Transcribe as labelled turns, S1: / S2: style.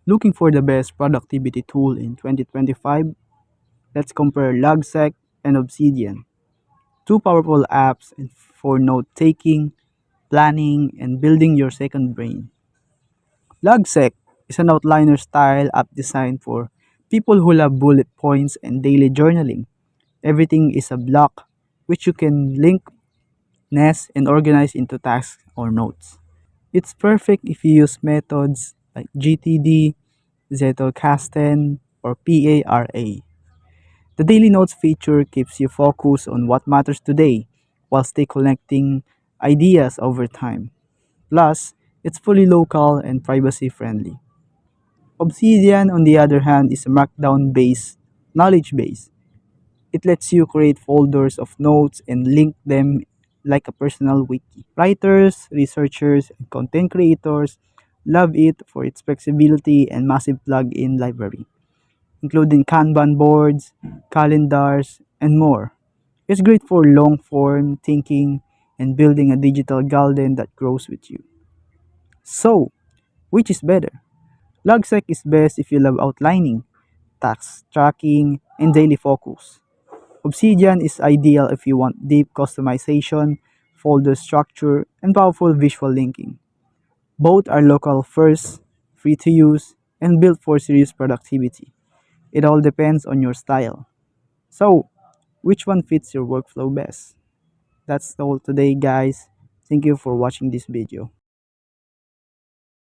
S1: Looking for the best productivity tool in 2025? Let's compare Logseq and Obsidian, two powerful apps for note-taking, planning, and building your second brain. Logseq is an outliner style app designed for people who love bullet points and daily journaling. Everything is a block which you can link, nest, and organize into tasks or notes. It's perfect if you use methods like GTD, Zettelkasten, or PARA. The daily notes feature keeps you focused on what matters today while still collecting ideas over time. Plus, it's fully local and privacy friendly. Obsidian, on the other hand, is a markdown based knowledge base. It lets you create folders of notes and link them like a personal wiki. Writers, researchers, and content creators love it for its flexibility and massive plug-in library, including Kanban boards, calendars, and more. It's great for long-form thinking and building a digital garden that grows with you. So, which is better? Logseq is best if you love outlining, task tracking, and daily focus. Obsidian is ideal if you want deep customization, folder structure, and powerful visual linking. Both are local first, free to use, and built for serious productivity. It all depends on your style. So, which one fits your workflow best? That's all today, guys. Thank you for watching this video.